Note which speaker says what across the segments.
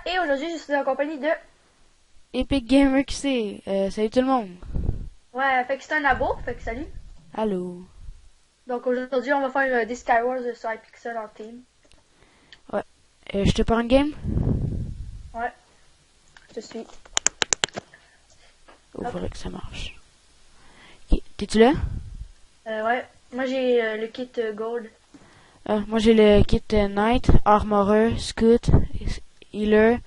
Speaker 1: et aujourd'hui je suis en compagnie de...
Speaker 2: Epic Gamer QC, salut tout le monde.
Speaker 1: Ouais, fait que c'est un abo, fait que salut.
Speaker 2: Allô.
Speaker 1: Donc aujourd'hui on va faire des Skywars sur iPixel en team.
Speaker 2: Ouais. Je te prends une game?
Speaker 1: Ouais, je te suis.
Speaker 2: Oh,
Speaker 1: Hop.
Speaker 2: faudrait que ça marche. Ok, t'es-tu là?
Speaker 1: Ouais, moi j'ai le kit Gold.
Speaker 2: Moi j'ai le kit Knight, Armoreur, Scout, Healer,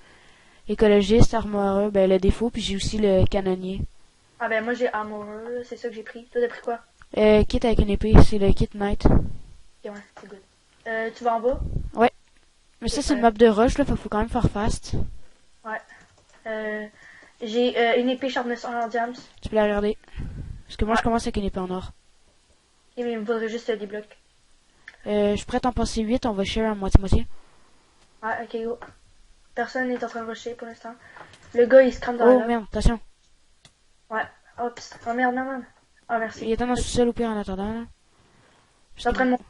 Speaker 2: Écologiste, Armoreur, ben le défaut, puis j'ai aussi le Canonnier.
Speaker 1: Ah ben moi j'ai Armor, c'est ça que j'ai pris. Toi t'as pris quoi?
Speaker 2: Kit avec une épée, c'est le kit Knight.
Speaker 1: Ok, ouais, c'est good. Tu vas en bas?
Speaker 2: Ouais. Mais ça c'est une map de rush, là, faut quand même faire fast.
Speaker 1: Ouais. J'ai une épée sharpness 1 en diams.
Speaker 2: Tu peux la regarder. Parce que moi
Speaker 1: Ouais.
Speaker 2: je commence avec une épée en or.
Speaker 1: Et mais il me faudrait juste des blocs.
Speaker 2: Je suis prête à en passer 8, on va share à moitié-moitié.
Speaker 1: Ouais, ok, go. Personne n'est en train de rusher pour l'instant. Le gars il se crame dans
Speaker 2: Oh
Speaker 1: la...
Speaker 2: merde, attention.
Speaker 1: Ouais, oups. Oh merde, non, man. Ah merci.
Speaker 2: Il est dans le sous-sol au pire en attendant, là.
Speaker 1: Je suis en train de monter.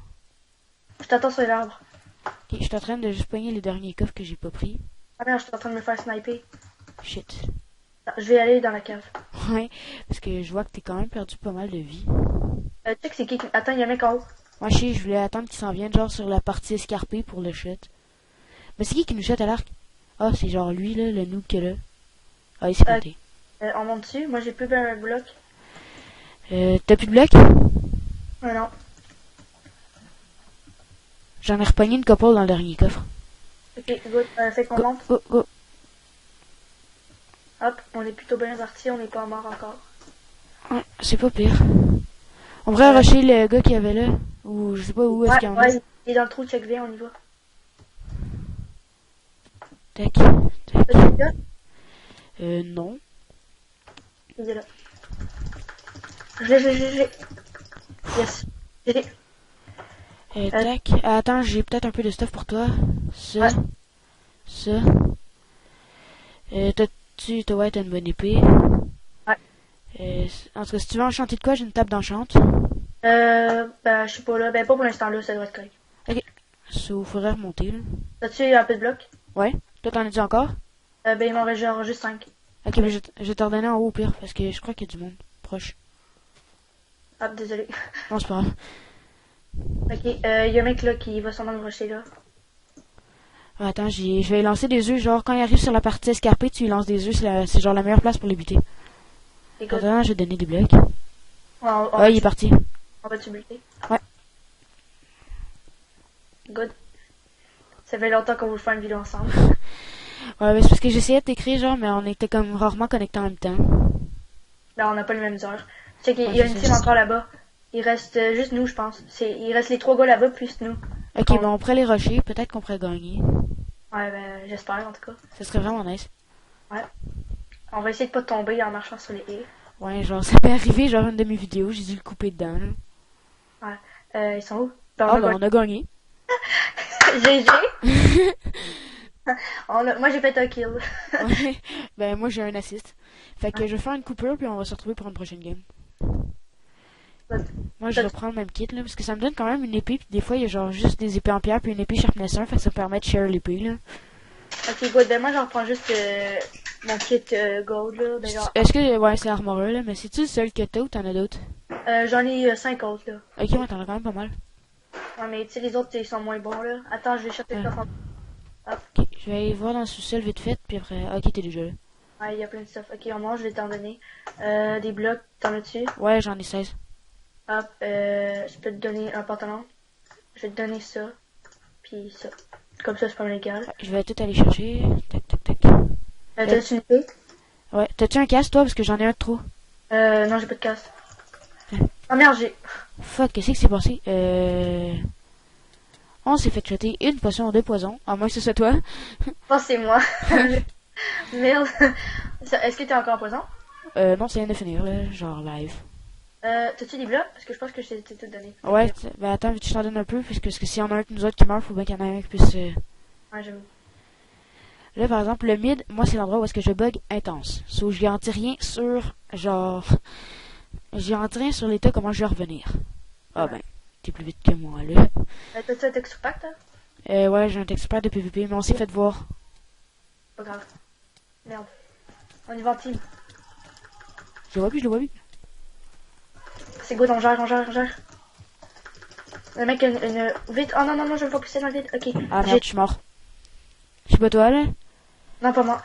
Speaker 1: Je t'attends sur l'arbre.
Speaker 2: Ok, je suis en train de juste poigner les derniers coffres que j'ai pas pris.
Speaker 1: Ah merde, je suis en train de me faire sniper.
Speaker 2: Shit.
Speaker 1: Ah, je vais aller dans la cave.
Speaker 2: Ouais, parce que je vois que t'es quand même perdu pas mal de vie.
Speaker 1: Tu sais que c'est qui? Attends, il y a un mec en haut.
Speaker 2: Moi, je sais, je voulais attendre qu'il s'en vienne, genre sur la partie escarpée pour le shot. Mais c'est qui nous shot à l'arc? Ah, c'est genre lui, là, le noob que là. Ah, il s'est planté.
Speaker 1: On monte dessus. Moi, j'ai plus un bloc.
Speaker 2: T'as plus de bloc?
Speaker 1: Non.
Speaker 2: J'en ai repogné une couple dans le dernier coffre.
Speaker 1: Ok, good. Fait qu'on
Speaker 2: Go,
Speaker 1: monte.
Speaker 2: go, go.
Speaker 1: Hop, on est plutôt bien parti. On n'est pas mort encore.
Speaker 2: Ouais, c'est pas pire. On pourrait rusher le gars qu'il y avait là. Ou je sais pas où est-ce qu'il y en a.
Speaker 1: Ouais, il est dans le trou. Check V, on y va.
Speaker 2: Tac,
Speaker 1: T'as
Speaker 2: tac.
Speaker 1: des gars?
Speaker 2: Non.
Speaker 1: Il est là. Je l'ai. Yes. Je l'ai.
Speaker 2: Tac. Attends, j'ai peut-être un peu de stuff pour toi. Ça.
Speaker 1: Ouais.
Speaker 2: Ça. T'as une bonne épée.
Speaker 1: Ouais.
Speaker 2: En tout cas, si tu veux enchanter de quoi, j'ai une table d'enchante.
Speaker 1: Ben, je suis pas là. Ben, pas pour l'instant là. Ça doit être correct.
Speaker 2: Ça, faudrait remonter, là.
Speaker 1: T'as-tu un peu de bloc?
Speaker 2: Ouais. Toi, t'en as-tu encore?
Speaker 1: Ben, il m'en reste genre juste 5.
Speaker 2: Ok, mais je vais t'en donner en haut au pire, parce que je crois qu'il y a du monde proche.
Speaker 1: Ah, désolé.
Speaker 2: Non, c'est pas grave.
Speaker 1: Ok, il y a un mec là qui va sûrement me rusher là.
Speaker 2: Ah, attends, je vais lancer des œufs. Genre, quand il arrive sur la partie escarpée, tu lui lances des œufs. C'est genre la meilleure place pour les buter.
Speaker 1: Et good.
Speaker 2: Attends, je vais te donner des blocs.
Speaker 1: On
Speaker 2: Il est parti.
Speaker 1: On va-tu buter?
Speaker 2: Ouais.
Speaker 1: Good. Ça fait longtemps qu'on veut faire une vidéo ensemble.
Speaker 2: Ouais, mais c'est parce que j'essayais de t'écrire, genre, mais on était comme rarement connectés en même temps.
Speaker 1: Là, on n'a pas les mêmes heures. Tu sais qu'il
Speaker 2: Ouais,
Speaker 1: y a
Speaker 2: c'est
Speaker 1: une
Speaker 2: ça.
Speaker 1: team encore là-bas. Il reste juste nous, je pense. Il reste les 3 gars là-bas, plus nous.
Speaker 2: Ok, bon, on pourrait les rusher. Peut-être qu'on pourrait gagner.
Speaker 1: Ouais, ben, j'espère en tout cas.
Speaker 2: Ça serait vraiment nice.
Speaker 1: On va essayer de pas tomber en marchant sur les haies.
Speaker 2: Ouais, genre, ça m'est arrivé, genre, une de mes vidéos, j'ai dû le couper dedans, là.
Speaker 1: Ils sont où? Ben,
Speaker 2: Ah, ben, on a gagné.
Speaker 1: GG! Moi, j'ai fait un kill.
Speaker 2: Ouais. Ben, moi, j'ai un assist. Fait que je vais faire une coupure, puis on va se retrouver pour une prochaine game. Moi, je vais prendre le même kit, là, parce que ça me donne quand même une épée, puis des fois, il y a genre juste des épées en pierre, puis une épée sharpness 1, fait que ça me permet de share l'épée, là.
Speaker 1: Ok, good. Ben, moi, j'en prends juste mon kit gold, là. Ben, genre,
Speaker 2: Est-ce que, ouais, c'est armoreux, là, mais c'est-tu le seul que t'as ou t'en as d'autres?
Speaker 1: j'en ai 5 autres, là.
Speaker 2: Ok, ouais, t'en as quand même pas mal.
Speaker 1: Ouais, mais tu sais, les autres, ils sont moins bons, là. Attends, je vais chercher le coffre.
Speaker 2: Ok, je vais aller voir dans le sous-sol vite fait, puis après, ok, t'es déjà là.
Speaker 1: Ouais, il y a plein de stuff. Ok, on mange, je vais t'en donner. Des blocs, t'en as-tu?
Speaker 2: Ouais, j'en ai 16.
Speaker 1: Hop, je peux te donner un pantalon. Je vais te donner ça. Puis ça. Comme ça, c'est pas légal.
Speaker 2: Ouais, je vais tout aller chercher. Tac, tac, tac.
Speaker 1: T'as-tu une épée?
Speaker 2: Ouais, t'as-tu un casque, toi, parce que j'en ai un de trop.
Speaker 1: Non, j'ai pas de casse. Oh merde, j'ai...
Speaker 2: Fuck, qu'est-ce qui s'est passé? On s'est fait shotter une potion de poison, à moins que ce soit toi.
Speaker 1: Oh, c'est moi. Merde. Est-ce que t'es encore en poison?
Speaker 2: Non, c'est rien de finir, là, genre live.
Speaker 1: T'as-tu des blocs? Parce que je pense que je t'ai tout donné.
Speaker 2: Ouais, ben attends, je t'en donne un peu, parce que s'il y en a un de nous autres qui meurt, faut bien qu'il y en ait un qui puisse...
Speaker 1: Ouais, j'avoue.
Speaker 2: Là, par exemple, le mid, moi, c'est l'endroit où est-ce que je bug intense. So, je garantis rien sur, genre... Je garantis rien sur l'état, comment je vais revenir. Ah ben, t'es plus vite que moi, là.
Speaker 1: T'as-tu un texture pack, toi?
Speaker 2: Ouais, j'ai un expert de PVP, mais on s'est fait voir.
Speaker 1: Pas grave. Merde. On y va en team.
Speaker 2: Je le vois plus, je le vois plus.
Speaker 1: C'est good, on gère. Le mec, vite. Oh non, je vais me focuser dans le vide. Ok.
Speaker 2: Ah merde, je suis mort. Je suis pas toi là.
Speaker 1: Non, pas moi.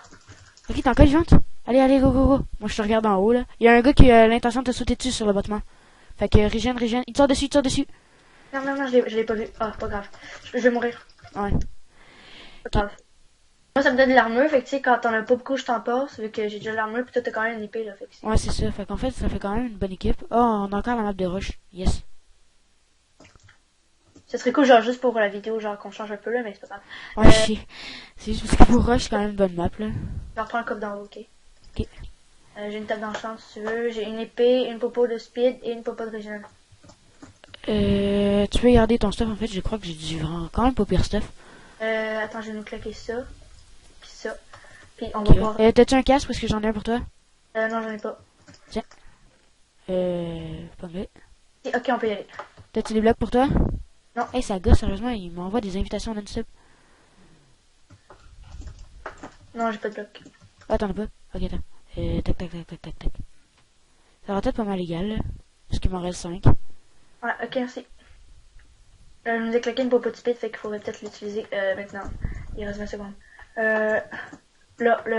Speaker 2: Ok, t'es encore vivante? Allez, go. Moi, je te regarde en haut là. Il y a un gars qui a l'intention de te sauter dessus sur le bâtiment. Fait que régène. Il te sort dessus.
Speaker 1: Non, je l'ai pas vu. Ah, pas grave. Je vais mourir.
Speaker 2: Ouais.
Speaker 1: Pas grave. Moi, ça me donne de l'armure, fait que tu sais, quand t'en as pas beaucoup, je t'en passe, vu que j'ai déjà de l'armure, pis toi, t'as quand même une épée, là, fait que
Speaker 2: Ouais, c'est ça. Fait qu'en fait, ça fait quand même une bonne équipe. Oh, on a encore la map de rush. Yes.
Speaker 1: ça serait cool, genre, juste pour la vidéo, genre, qu'on change un peu, là, mais c'est pas grave.
Speaker 2: Ouais, c'est juste parce que pour rush, c'est quand même une bonne map là.
Speaker 1: Je reprends le coffre d'en haut, ok?
Speaker 2: Ok.
Speaker 1: J'ai une table d'enchant, si tu veux. J'ai une épée, une popo de speed et une popo de régional.
Speaker 2: Tu peux garder ton stuff en fait. Je crois que j'ai du quand même pas pire stuff.
Speaker 1: Attends, je vais nous claquer ça. Puis ça. Puis on va
Speaker 2: Okay.
Speaker 1: voir.
Speaker 2: T'as-tu un casque parce que j'en ai un pour toi?
Speaker 1: Non, j'en ai pas.
Speaker 2: Tiens. Pas vrai.
Speaker 1: Ok, on peut y aller.
Speaker 2: T'as-tu des blocs pour toi?
Speaker 1: Non.
Speaker 2: Hey, ça gosse, sérieusement, il m'envoie des invitations non-stop.
Speaker 1: Non, j'ai pas de bloc.
Speaker 2: Ah, t'en as pas? Ok, attends. Tac. Ça va peut-être pas mal légal, là. Parce qu'il m'en reste 5.
Speaker 1: Ouais, ok, merci. Je nous ai claqué une popo de speed, fait qu'il faudrait peut-être l'utiliser maintenant. Il reste 20 secondes. Là,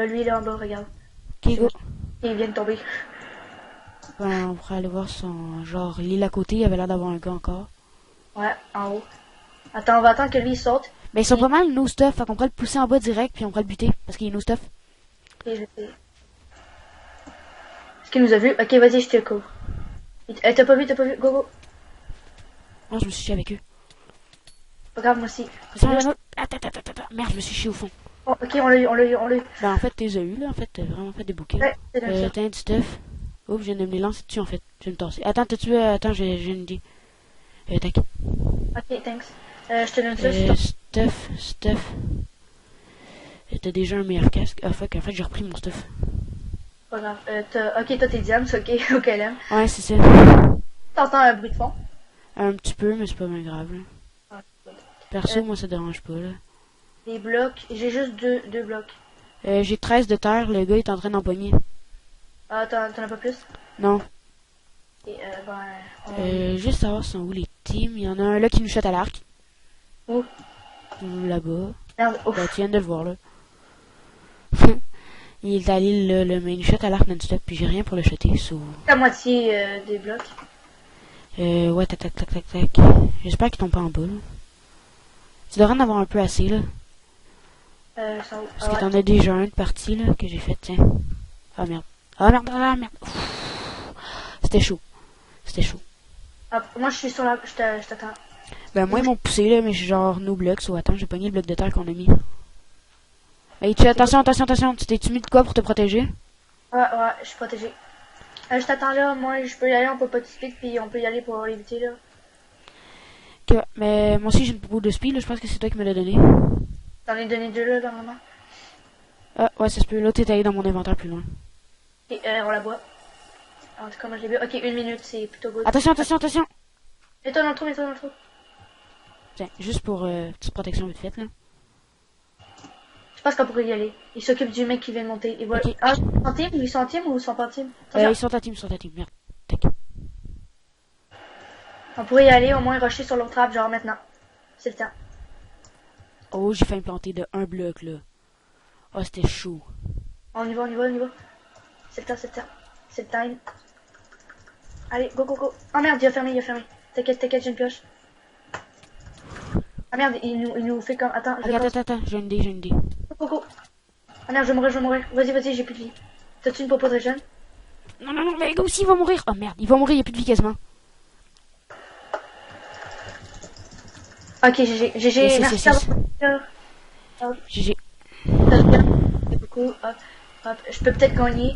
Speaker 1: lui, là en bas, regarde.
Speaker 2: Ok, go.
Speaker 1: Il vient de tomber.
Speaker 2: Ben, on pourrait aller voir son... Genre, l'île à côté, il avait l'air d'avoir un gars encore.
Speaker 1: Ouais, en haut. Attends, on va attendre que lui saute.
Speaker 2: Mais ils sont pas mal no stuff, fait qu'on pourrait le pousser en bas direct, puis on pourrait le buter, parce qu'il est no stuff.
Speaker 1: Ok, je sais. Est-ce qu'il nous a vu? Ok, vas-y, je te cours. T'as pas vu, go.
Speaker 2: Oh, je me suis chié avec eux.
Speaker 1: Pas grave, moi aussi.
Speaker 2: Attends. Merde, je me suis chié au fond.
Speaker 1: Oh, ok, on l'a eu.
Speaker 2: Ben, en fait, t'es eu, là, en fait, t'as vraiment fait des bouquets.
Speaker 1: Ouais, c'est bien ça.
Speaker 2: T'as du stuff. Oups, je viens de me les lancer dessus, en fait. Je vais me tasser. Attends, attends, j'ai une idée. Tac.
Speaker 1: Ok, thanks. Je te donne ça.
Speaker 2: Stuff. T'as déjà un meilleur casque. Ah, fuck, en fait, j'ai repris mon stuff.
Speaker 1: Pas grave. Ok, toi, t'es diams, ok, ok, là.
Speaker 2: Ouais, c'est ça.
Speaker 1: T'entends un bruit de fond?
Speaker 2: Un petit peu, mais c'est pas bien grave, là.
Speaker 1: Ah,
Speaker 2: Perso, moi, ça dérange pas, là.
Speaker 1: des blocs. J'ai juste deux blocs.
Speaker 2: J'ai 13 de terre, le gars est en train d'empoigner.
Speaker 1: Ah, t'en as pas plus?
Speaker 2: Non.
Speaker 1: Et,
Speaker 2: Juste savoir sont où les teams. Il y en a un là qui nous shot à l'arc.
Speaker 1: Où?
Speaker 2: Là-bas.
Speaker 1: Merde, ouf.
Speaker 2: Ben, tu viens de le voir, là. Il est allé là, mais il nous shot à l'arc non-stop, puis j'ai rien pour le shotter,
Speaker 1: La moitié des blocs.
Speaker 2: Ouais, tac. J'espère qu'il tombe pas en bas, là. Tu devrais en avoir un peu assez, là. Parce que t'en as déjà un de partie, là, que j'ai fait, tiens. Ah, merde. C'était chaud.
Speaker 1: Ah, moi, je suis sur la... Je t'attends.
Speaker 2: Ben, moi, ils m'ont poussé, là, mais je suis genre no blocs, ou attends, j'ai pogné le bloc de terre qu'on a mis. Hey, attention, tu t'es-tu mis de quoi pour te protéger?
Speaker 1: Ouais, je suis protégé. Je t'attends là, moi, je peux y aller, on peut pas de speed, puis on peut y aller pour l'éviter, là.
Speaker 2: Ok, mais moi aussi, j'ai une popo de speed, là, je pense que c'est toi qui me l'as donné.
Speaker 1: T'en ai donné deux, là, normalement.
Speaker 2: Ah, ouais, ça se peut, l'autre est allé dans mon inventaire plus loin.
Speaker 1: Ok, on la boit. En tout cas, moi, je l'ai vu. Ok, 1 minute, c'est plutôt good.
Speaker 2: Attention!
Speaker 1: Mets-toi dans le trou.
Speaker 2: Tiens, juste pour petite protection vite faite, là.
Speaker 1: Je pense qu'on pourrait y aller. Il s'occupe du mec qui vient de monter. Il voit...
Speaker 2: Ok.
Speaker 1: Ah, ils sont en team ou ils sont pas en team?
Speaker 2: Ils sont à team, merde. Tac.
Speaker 1: On pourrait y aller, au moins rusher sur l'autre trappe, genre maintenant. C'est le temps.
Speaker 2: Oh, j'ai failli me planter de un bloc, là. Oh, c'était chaud.
Speaker 1: On y va. C'est le temps. C'est le time. Allez, go. Oh merde, il a fermé. T'inquiète, j'ai une pioche. Ah merde, il nous fait comme... Attends,
Speaker 2: Attends, j'ai une idée.
Speaker 1: Go. Ah merde, je vais mourir. Vas-y, j'ai plus de vie. T'as-tu une popo de régène?
Speaker 2: Non, mais le gars aussi, il va mourir. Oh merde, il va mourir, il n'y a plus de vie quasiment.
Speaker 1: Ok, GG, merci d'avoir...
Speaker 2: GG.
Speaker 1: Beaucoup. Hop. Je peux peut-être gagner.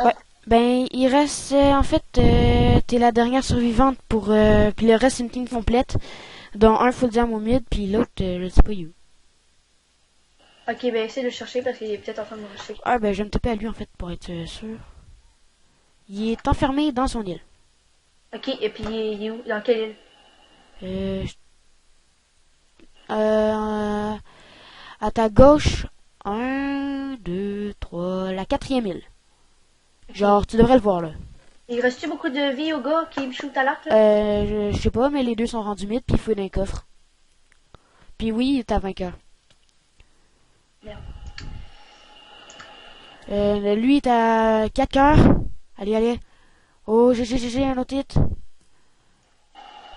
Speaker 2: Ouais. Ben, il reste, en fait, t'es la dernière survivante pour, puis le reste c'est une team complète, dont un full jam au mid, puis l'autre, je sais pas où.
Speaker 1: Ok, ben essaie de le chercher parce qu'il est peut-être en train de me rusher.
Speaker 2: Ah, ben, je vais me taper à lui, en fait, pour être sûr. Il est enfermé dans son île.
Speaker 1: Ok, et puis il est où? Dans quelle île?
Speaker 2: À ta gauche, 1, 2, 3, la 4e île. Genre, tu devrais le voir, là.
Speaker 1: Il reste-tu beaucoup de vie au gars qui me shoot à l'arc, là?
Speaker 2: Je sais pas, mais les deux sont rendus mythes, puis il faut d'un coffre. Puis oui, t'as vainqueur.
Speaker 1: Merde.
Speaker 2: Lui, il est à 4 cœurs. Allez, allez. Oh, GG, un autre hit.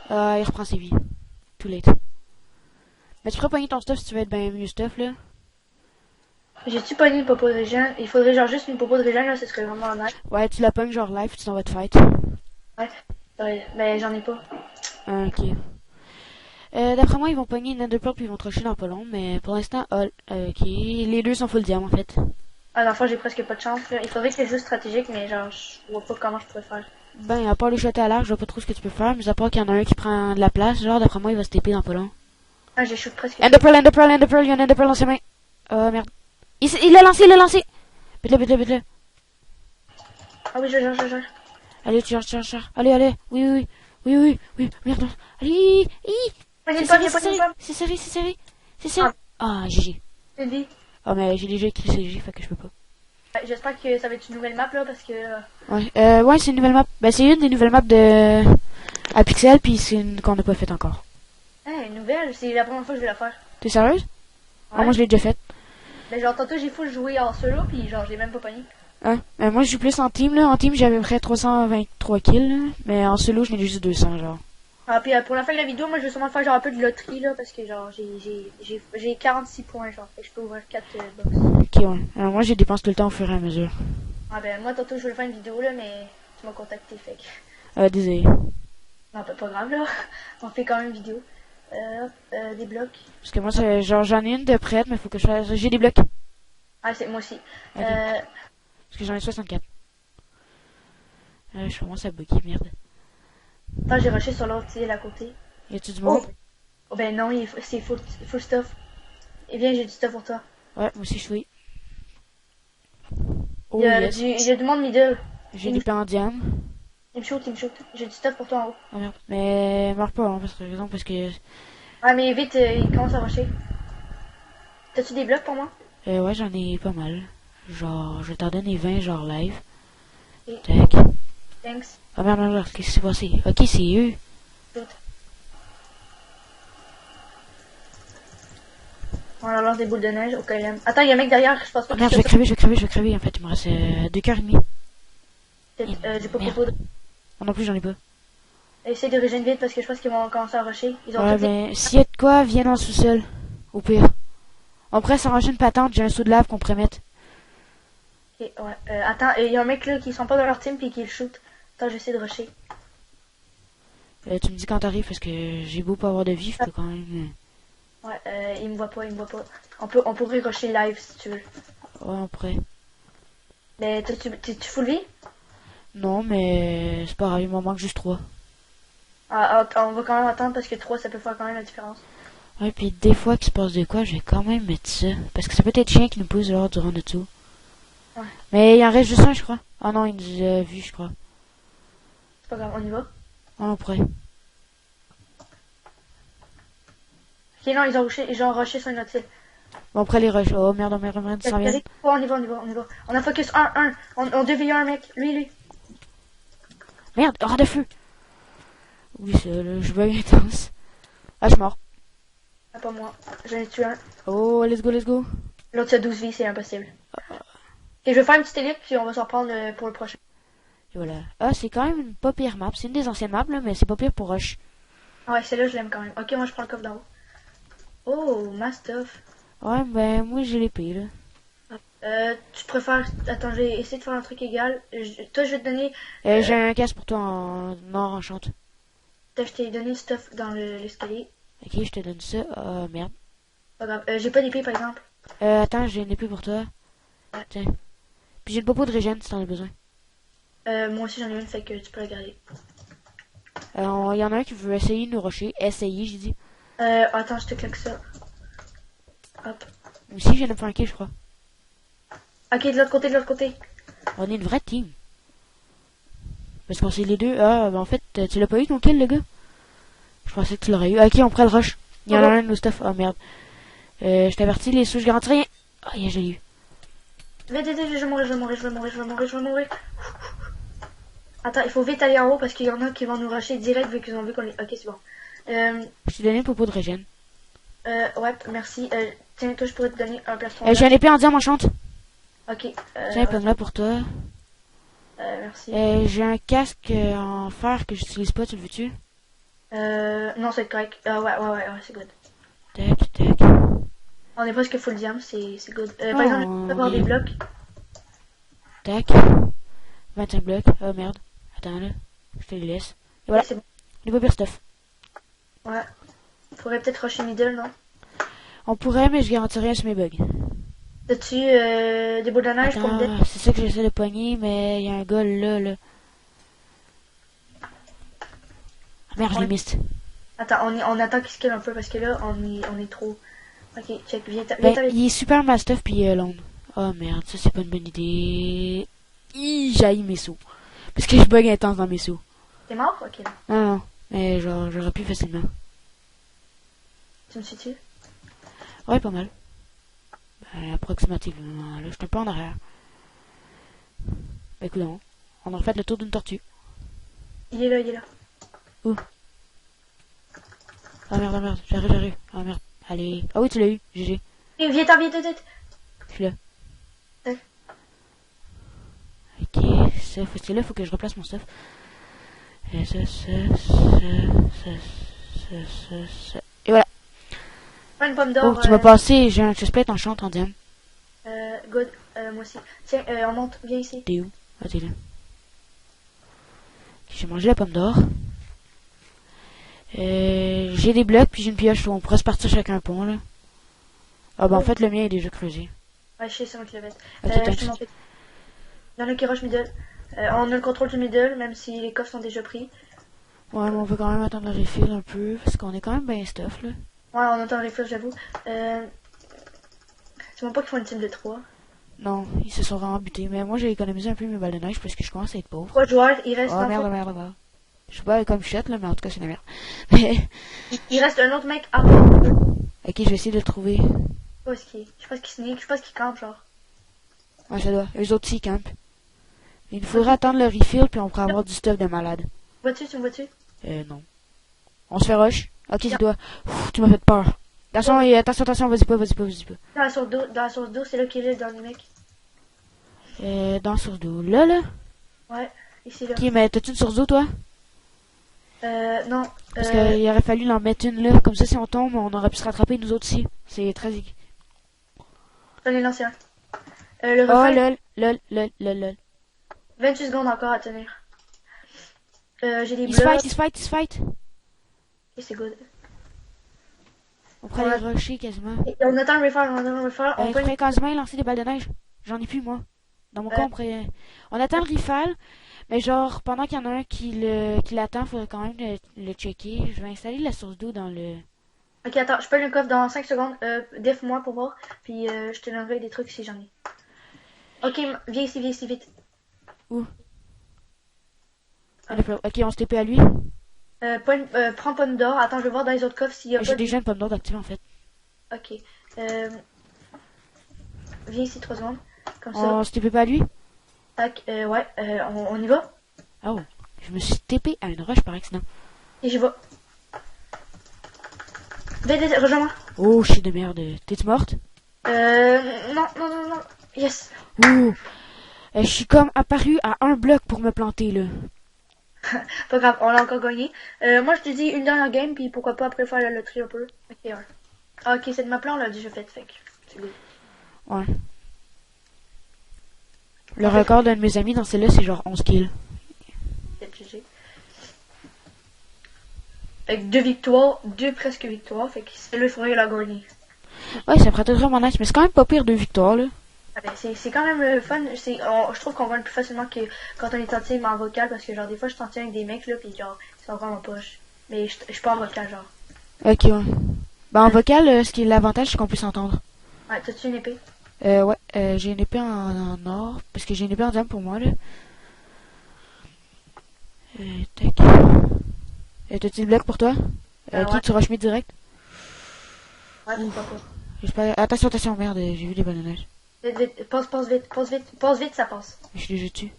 Speaker 2: Il reprend ses vies. Too late. Mais tu pourrais pogner ton stuff si tu veux être bien mieux stuff, là.
Speaker 1: J'ai-tu pogné une popo de régène? Il faudrait genre juste une popo de régène, là, ce serait vraiment nice.
Speaker 2: Ouais, tu la pognes genre live, tu t'en vas te fight.
Speaker 1: Ouais, mais j'en ai pas.
Speaker 2: Ah, ok. D'après moi, ils vont pogner une Enderpearl puis ils vont te rusher dans pas long, mais pour l'instant, ok. Les deux sont full diam en fait.
Speaker 1: Ah, dans le fond, j'ai presque pas de chance, là. Il faudrait que c'est juste stratégique, mais genre, je vois pas comment je pourrais faire.
Speaker 2: Ben, à part les jeter à l'arc, je vois pas trop ce que tu peux faire, mais à part qu'il y en a un qui prend de la place, genre, d'après moi, il va se TP dans pas long.
Speaker 1: Ah, j'ai shoot presque.
Speaker 2: Enderpearl, il y a un Enderpearl dans ses mains. Oh merde. Il l'a lancé, Bute-le.
Speaker 1: Ah oui, je gère.
Speaker 2: Allez, tire. Allez. Oui, merde. Allez,
Speaker 1: Pogné
Speaker 2: c'est
Speaker 1: une pomme.
Speaker 2: serré. Ah, GG.
Speaker 1: J'ai dit.
Speaker 2: Ah, mais j'ai déjà écrit CG, fait que je peux pas.
Speaker 1: Ouais, j'espère que ça va être une nouvelle map, là, parce que...
Speaker 2: Ouais, c'est une nouvelle map. Ben, c'est une des nouvelles maps de... à Pixel, puis c'est une qu'on n'a pas faite encore.
Speaker 1: une nouvelle, c'est la première fois que je vais la faire.
Speaker 2: T'es sérieuse? Ah, moi, je l'ai déjà faite.
Speaker 1: Mais genre, tantôt, j'ai full joué en solo, puis genre, je l'ai même pas pogné.
Speaker 2: Hein? Moi, je joue plus en team, là. En team, j'avais près 323 kills, là. Mais en solo, je n'ai juste 200, genre.
Speaker 1: Ah, puis pour la fin de la vidéo, moi, je vais sûrement faire genre un peu de loterie, là, parce que genre, j'ai 46 points, genre, et je peux ouvrir 4 box.
Speaker 2: Ok, ouais. Alors, moi, j'ai dépense tout le temps au fur et à mesure.
Speaker 1: Ah, ben, moi, tantôt, je voulais faire une vidéo, là, mais tu m'as contacté, fait que...
Speaker 2: Désolé.
Speaker 1: Non, pas grave, là. On fait quand même une vidéo. Des blocs.
Speaker 2: Parce que moi, genre, j'en ai une de prête, mais faut que je fasse... J'ai des blocs.
Speaker 1: Ah, c'est moi aussi.
Speaker 2: Ok. Parce que j'en ai 64. Je commence à bugger, merde.
Speaker 1: Attends, j'ai rushé sur l'autre île à côté.
Speaker 2: Y a-tu du monde?
Speaker 1: Oh, ben non, c'est full stuff. Eh bien, j'ai du stuff pour toi.
Speaker 2: Ouais, moi aussi, je suis. Oh,
Speaker 1: Il y a
Speaker 2: yes.
Speaker 1: du monde middle.
Speaker 2: J'ai des plans en diam.
Speaker 1: Il me shoot. J'ai du stuff pour toi en haut.
Speaker 2: Oh merde. Mais meurs pas, hein, parce que...
Speaker 1: Ah, mais vite, il commence à rusher. T'as-tu des blocs pour moi?
Speaker 2: Ouais, j'en ai pas mal. Genre, je t'en donne les 20, genre live.
Speaker 1: Ok.
Speaker 2: Tac.
Speaker 1: Thanks.
Speaker 2: Oh merde, qu'est-ce qui s'est passé? Ok, c'est eux.
Speaker 1: Shoot. On leur lance des boules de neige au KLM. Attends, il y a un mec derrière, je pense pas
Speaker 2: Oh merde, je vais crever. En fait, il me reste 2 cœurs et demi.
Speaker 1: J'ai pas
Speaker 2: Merde.
Speaker 1: propos de...
Speaker 2: Moi non plus, j'en ai pas.
Speaker 1: Essaye de régénérer vite parce que je pense qu'ils vont commencer à rusher. Ils ont
Speaker 2: Ouais,
Speaker 1: tous
Speaker 2: ben, s'il y a de quoi, viens dans le sous-sol. Au pire. On pourrait s'arranger une patente, j'ai un seau de lave qu'on pourrait mettre.
Speaker 1: Ok, ouais. Attends, il y a un mec là qui sont pas dans leur team puis qui le shoot. Attends, j'essaie de rusher.
Speaker 2: Tu me dis quand t'arrives parce que j'ai beau pas avoir de vie, je peux quand même...
Speaker 1: Ouais, il me voit pas. On pourrait rusher live si tu veux.
Speaker 2: Ouais, on pourrait.
Speaker 1: Mais tu full vie?
Speaker 2: Non, mais c'est pas grave, il m'en manque juste 3.
Speaker 1: On va quand même attendre parce que 3 ça peut faire quand même la différence.
Speaker 2: Ouais, puis des fois qu'il se passe de quoi, je vais quand même mettre ça. Parce que ça peut être chien qui nous pousse alors durant le tour.
Speaker 1: Ouais.
Speaker 2: Mais il en reste juste un, je crois. Ah non, il nous a vu, je crois.
Speaker 1: C'est pas grave, on y va.
Speaker 2: Ouais, on pourrait.
Speaker 1: Ok, non, ils ont rushé sur une autre île.
Speaker 2: Bon, après les rushs. Oh merde, ça s'en vient.
Speaker 1: On y va. On a focus 1. On 2v1 un mec. Lui.
Speaker 2: Merde, hors de feu. Oui, c'est le jeu bug intense. Ah, je suis mort.
Speaker 1: Ah, pas moi. J'en ai tué un.
Speaker 2: Oh, let's go.
Speaker 1: L'autre a 12 vies, c'est impossible. Ok, je vais faire une petite élite puis on va s'en prendre pour le prochain.
Speaker 2: Et voilà. Ah, c'est quand même une pas pire map. C'est une des anciennes maps, là, mais c'est pas pire pour rush.
Speaker 1: Ouais, celle-là, je l'aime quand même. Ok, moi, je prends le coffre d'en haut. Oh, ma stuff.
Speaker 2: Ouais, ben, moi, j'ai l'épée, là.
Speaker 1: Tu préfères... Attends, je vais essayer de faire un truc égal. Toi, je vais te donner...
Speaker 2: J'ai un casque pour toi en or enchante.
Speaker 1: Je t'ai donné le stuff dans l'escalier.
Speaker 2: Ok, je te donne ça. Merde.
Speaker 1: Pas grave. J'ai pas d'épée, par exemple.
Speaker 2: Attends, j'ai une épée pour toi.
Speaker 1: Ouais.
Speaker 2: Tiens. Puis j'ai une popo de régène si t'en as besoin.
Speaker 1: Moi aussi, j'en ai une, fait que tu peux la garder.
Speaker 2: Il y en a un qui veut essayer de nous rusher. Essayer, j'ai dit.
Speaker 1: Attends, je te claque ça. Hop.
Speaker 2: Moi aussi, je viens de me faire un kill, je crois.
Speaker 1: Ok, de l'autre côté.
Speaker 2: On est une vraie team. Parce qu'on sait les deux. Ah, ben en fait, tu l'as pas eu ton kill, le gars? Je pensais que tu l'aurais eu. Ok, on prend le rush. Il y en a un de nos stuff. Oh merde. Je t'avertis, les sous, je garantis rien. Ah, yeah, je l'ai eu.
Speaker 1: Vite, vite, vite, je vais mourir, je vais mourir, je vais mourir, je vais mourir, je vais mourir. Attends, il faut vite aller en haut parce qu'il y en a qui vont nous rusher direct vu qu'ils ont vu qu'on est... Ok, c'est bon.
Speaker 2: Je t'ai donné une popo de régène.
Speaker 1: Ouais, merci. Tiens, toi, je pourrais te donner un plastron.
Speaker 2: J'ai un épée en diamant chante.
Speaker 1: Ok.
Speaker 2: Tiens, prends là pour toi.
Speaker 1: Merci.
Speaker 2: J'ai un casque en fer que j'utilise pas, tu le veux-tu?
Speaker 1: Non, c'est correct. Ouais, c'est good.
Speaker 2: Tac, tac.
Speaker 1: On est presque full diam, c'est good.
Speaker 2: Oh,
Speaker 1: Par exemple, on peut avoir des blocs.
Speaker 2: Tac. 25 blocs. Oh merde. Attends là. Je te les laisse. Et voilà.
Speaker 1: Ouais, c'est bon.
Speaker 2: Les beaux pire stuff.
Speaker 1: Ouais. Faudrait peut-être rusher middle, non?
Speaker 2: On pourrait, mais je garantis rien sur mes bugs.
Speaker 1: As-tu des boules de neige pour me
Speaker 2: Attends, c'est ça que j'essaie de pogner, mais il y a un gars là. Ah, merde, je l'ai mist.
Speaker 1: Attends, on attend qu'il scale un peu parce que là, on est trop. Ok, check, viens
Speaker 2: Ben,
Speaker 1: avec.
Speaker 2: il est super mal stuff puis long. Oh merde, ça c'est pas une bonne idée. J'haïs mes sauts. Parce que je bug intense dans mes sauts.
Speaker 1: T'es mort? Ok, là.
Speaker 2: Non, mais genre, j'aurais pu facilement.
Speaker 1: Tu me suis-tu?
Speaker 2: Ouais, pas mal. Ben, approximativement. Là, je suis un peu en arrière. Ben, écoute, on a refait le tour d'une tortue.
Speaker 1: Il est là.
Speaker 2: Où? Ah merde, j'arrive. Ah merde, allez. Ah oui, tu l'as eu, GG.
Speaker 1: Viens.
Speaker 2: Je suis là.
Speaker 1: Ouais.
Speaker 2: Ok, ça, c'est là, faut que je replace mon stuff. Et ça. Et voilà.
Speaker 1: Prends une pomme d'or.
Speaker 2: Oh, tu m'as passé, j'ai un chestplate en chante en diamant.
Speaker 1: Good, moi aussi. Tiens, on monte, viens ici.
Speaker 2: T'es où? Ah, t'es là. J'ai mangé la pomme d'or. J'ai des blocs, puis j'ai une pioche, on pourrait se partir chacun un pont, là. Ah, bah, en fait, le mien est déjà creusé.
Speaker 1: Ouais, je sais, c'est moi qui le vais.
Speaker 2: Ok,
Speaker 1: je te montre. Il y en a qui rush middle. On a le contrôle du middle, même si les coffres sont déjà pris.
Speaker 2: Ouais, mais on peut quand même attendre le refill un peu, parce qu'on est quand même bien stuff, là.
Speaker 1: Ouais, on attend le refill, j'avoue. C'est bon pas qu'ils font une team de 3.
Speaker 2: Non, ils se sont vraiment butés, mais moi j'ai économisé un peu mes balles de neige parce que je commence à être pauvre.
Speaker 1: 3 joueurs, il reste
Speaker 2: Oh
Speaker 1: dans le fond.
Speaker 2: merde. Je sais pas comme chute là, mais en tout cas c'est la merde. Mais...
Speaker 1: Il reste un autre mec à part.
Speaker 2: Ok, je vais essayer de le trouver.
Speaker 1: Je sais pas ce qu'il sneak, je pense qu'il campe genre.
Speaker 2: Ouais, ça doit. Eux autres aussi ils campent. Il nous faudra attendre le refill puis on pourra avoir du stuff de malade.
Speaker 1: Tu me vois-tu?
Speaker 2: Non. On se fait rush. Ok, ça doit. Ouf, tu m'as fait peur. Attention, vas-y pas.
Speaker 1: Dans la source d'eau, c'est là qu'il est le dernier mec.
Speaker 2: Dans la source d'eau. Là?
Speaker 1: Ouais, ici là.
Speaker 2: Ok, mais t'as-tu une source d'eau toi?
Speaker 1: Non.
Speaker 2: Parce qu'il aurait fallu en mettre une là. Comme ça, si on tombe, on aurait pu se rattraper nous autres aussi. C'est très...
Speaker 1: J'en ai lancé un. Le
Speaker 2: Oh,
Speaker 1: refait.
Speaker 2: lol.
Speaker 1: 28 secondes encore à tenir. J'ai des
Speaker 2: Il
Speaker 1: blocs.
Speaker 2: se fight.
Speaker 1: Ok, c'est good.
Speaker 2: On pourrait aller rusher quasiment.
Speaker 1: Et on attend le refaire,
Speaker 2: On
Speaker 1: on peut...
Speaker 2: pourrait quasiment lancer des balles de neige. J'en ai plus, moi. Dans mon cas, on attend le rifale, mais genre, pendant qu'il y en a un qui l'attend, il faudrait quand même le checker. Je vais installer la source d'eau dans le...
Speaker 1: Ok, attends, je peux le coffre dans 5 secondes. Def-moi pour voir, puis je te donnerai des trucs si j'en ai. Ok, viens ici, vite.
Speaker 2: Où? Ok, on se TP à lui.
Speaker 1: Prends pomme d'or. Attends, je vais voir dans les autres coffres s'il y a
Speaker 2: J'ai
Speaker 1: pas
Speaker 2: déjà une pomme d'or d'activer en fait.
Speaker 1: Ok. Viens ici 3 secondes. Comme ça.
Speaker 2: On se TP pas à lui?
Speaker 1: Tac, ouais, on y va.
Speaker 2: Oh, je me suis TP à une rush par accident.
Speaker 1: Et j'y vais. Vite, rejoins-moi.
Speaker 2: Oh, shit de merde. T'es-tu morte?
Speaker 1: Non. Yes.
Speaker 2: Ouh. Je suis comme apparu à un bloc pour me planter là.
Speaker 1: Pas grave, on l'a encore gagné. Moi, je te dis une dernière game, puis pourquoi pas après faire la loterie un peu. Ok, ouais. Ah, ok, cette map-là, on l'a déjà faite, fait que c'est good.
Speaker 2: Ouais. Le record d'un de mes amis dans celle-là, c'est genre 11 kills.
Speaker 1: C'est GG. Avec 2 victoires, 2 presque victoires, fait que celle-là, il faudrait la gagner.
Speaker 2: Ouais, ça ferait vraiment nice, mais c'est quand même pas pire 2 victoires là.
Speaker 1: Ah ben, c'est quand même fun. Je trouve qu'on gagne plus facilement que quand on est en team en vocal, parce que genre des fois je t'en tiens avec des mecs là, puis genre ils sont vraiment poche. Mais je suis pas en vocal genre.
Speaker 2: Ok, ouais. Bah en vocal, ce qui est l'avantage, c'est qu'on peut s'entendre.
Speaker 1: Ouais, t'as-tu une épée?
Speaker 2: Ouais, j'ai une épée en or, parce que j'ai une épée en diamant pour moi là. Tac. T'as-tu le bloc pour toi?
Speaker 1: Ouais.
Speaker 2: Ok, tu rush mid direct.
Speaker 1: Ouais, pourquoi pas.
Speaker 2: Attention, attention, merde, j'ai vu des bananes.
Speaker 1: Vite, vite, passe vite, ça passe.
Speaker 2: Je suis déjà dessus.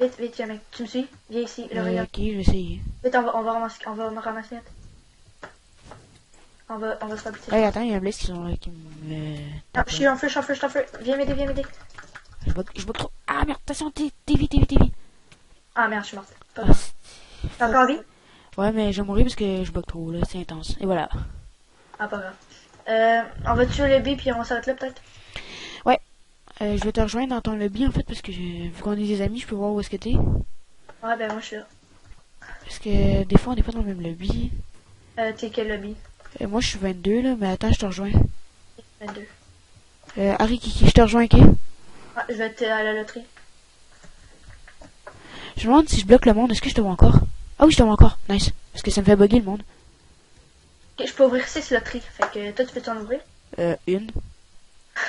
Speaker 1: Vite, vite, viens, mec. Tu me suis? Viens ici, le regarde.
Speaker 2: Ok, je vais essayer.
Speaker 1: Vite, on va ramasser net. On va se rabuter.
Speaker 2: Hey, attends, il y a un Blaze qui me...
Speaker 1: Ah, je suis en feu. Viens m'aider.
Speaker 2: Je bug trop. Ah merde, attention, t'es vite.
Speaker 1: Ah merde, je suis morte. Pas
Speaker 2: Ah,
Speaker 1: grave. T'es encore en vie?
Speaker 2: ouais, mais je vais mourir parce que je bug trop, là, c'est intense. Et voilà.
Speaker 1: Ah, pas grave. On va tuer le B puis on s'arrête là peut-être?
Speaker 2: Ouais, je vais te rejoindre dans ton lobby en fait parce que vu qu'on est des amis, je peux voir où est-ce que t'es.
Speaker 1: Ouais, ben moi je suis là.
Speaker 2: Parce que des fois on n'est pas dans le même lobby.
Speaker 1: T'es quel lobby?
Speaker 2: Moi je suis 22 là, mais attends, je te rejoins.
Speaker 1: 22.
Speaker 2: Harry Kiki, je te rejoins, ok?
Speaker 1: Ouais, je vais être à la loterie.
Speaker 2: Je me demande si je bloque le monde, est-ce que je te vois encore? Ah oui, je te vois encore, nice. Parce que ça me fait bugger le monde.
Speaker 1: Ok, je peux ouvrir 6 loteries. Fait que toi tu peux t'en ouvrir?
Speaker 2: Une.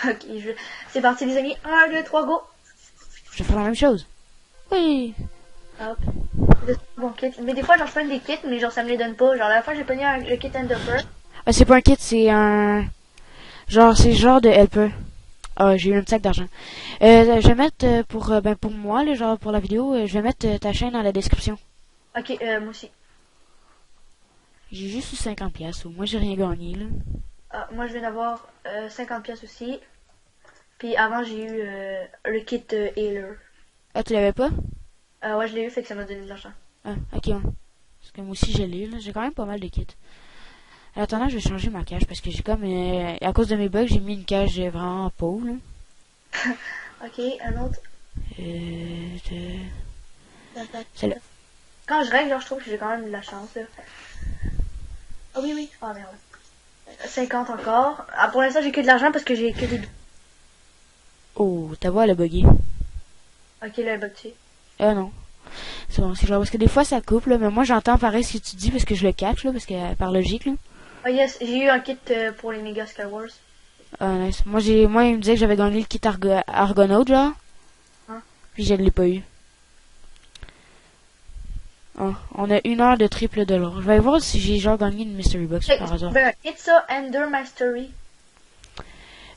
Speaker 1: Ok, c'est parti les amis. 1, 2, 3, go!
Speaker 2: Je vais faire la même chose. Oui.
Speaker 1: Hop. Bon kit. Mais des fois j'en prends des kits, mais genre ça me les donne pas. Genre la fois j'ai pogné le kit Enderpearl.
Speaker 2: Ah, c'est pas un kit, c'est un... c'est genre de helper. Ah, j'ai eu un petit sac d'argent. Je vais mettre pour moi, là, genre pour la vidéo, je vais mettre ta chaîne dans la description.
Speaker 1: Ok, moi aussi.
Speaker 2: J'ai juste eu 50 pièces, moi j'ai rien gagné, là.
Speaker 1: Ah, moi je viens d'avoir 50 pièces aussi. Puis avant j'ai eu le kit Healer.
Speaker 2: Ah, tu l'avais pas?
Speaker 1: Ouais, je l'ai eu, fait que ça m'a donné de l'argent.
Speaker 2: Ah, ok, ouais. Parce que moi aussi je l'ai, là. J'ai quand même pas mal de kits. En attendant, je vais changer ma cage parce que j'ai comme... à cause de mes bugs, j'ai mis une cage vraiment pauvre, là.
Speaker 1: Ok, un autre.
Speaker 2: Celle-là.
Speaker 1: Quand je règle, genre, je trouve que j'ai quand même de la chance, là. Ah oui, oui. Ah merde. 50 encore. Ah, pour l'instant, j'ai que de l'argent parce que j'ai que des...
Speaker 2: Oh, ta voix, elle a bugué.
Speaker 1: Ok, là, elle bug dessus.
Speaker 2: Ah non. C'est bon, c'est genre parce que des fois ça coupe, là, mais moi j'entends pareil ce que tu dis parce que je le catch, là, parce que par logique, là.
Speaker 1: Ah yes, j'ai eu un kit pour les Mega Skywars.
Speaker 2: Ah, nice. Moi, il me disait que j'avais gagné le kit Argonaut, genre.
Speaker 1: Hein?
Speaker 2: Puis je l'ai pas eu. Ah, on a 1 heure de triple de l'or. Je vais voir si j'ai genre gagné une Mystery Box par hasard.
Speaker 1: Ben, un kit ça, Ender Mastery.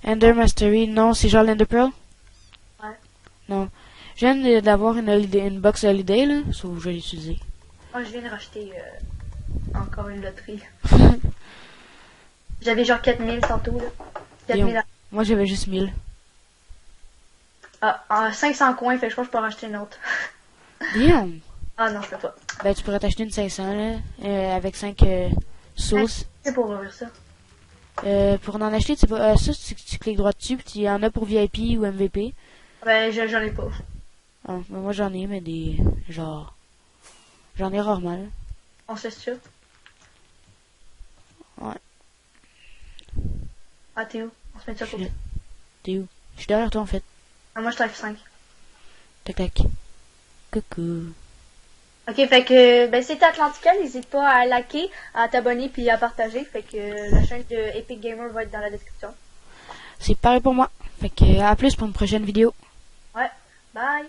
Speaker 2: Ender Mastery, non, c'est genre l'Ender Pearl?
Speaker 1: Ouais.
Speaker 2: Non. Je viens d'avoir une box Holiday, là, sauf que je vais l'utiliser.
Speaker 1: Moi, je viens de racheter encore une loterie. J'avais genre 4000 tantôt, là. 4000.
Speaker 2: Moi, j'avais juste 1000.
Speaker 1: Ah, 500 coins, fait que je pense que je peux en racheter une autre.
Speaker 2: Damn.
Speaker 1: Ah non, je peux pas.
Speaker 2: Ben, tu pourrais t'acheter une 500, là, avec 5 sauces.
Speaker 1: C'est pour ouvrir ça.
Speaker 2: Pour en acheter, tu sais pas, ça, tu cliques droit dessus, puis il y en a pour VIP ou MVP.
Speaker 1: Ben, j'en ai pas.
Speaker 2: Ah, ben moi, j'en ai, mais des... genre... J'en ai rarement, là.
Speaker 1: On se laisse ça?
Speaker 2: Ouais.
Speaker 1: Ah, t'es où? On se met ça à côté.
Speaker 2: T'es où? Je suis derrière toi, en fait.
Speaker 1: Ah, moi, je suis 5.
Speaker 2: Tac, tac. Coucou.
Speaker 1: Ok, fait que, ben, c'était Atlantica, n'hésite pas à liker, à t'abonner puis à partager. Fait que la chaîne de Epic Gamer va être dans la description.
Speaker 2: C'est pareil pour moi. Fait que, à plus pour une prochaine vidéo.
Speaker 1: Ouais, bye!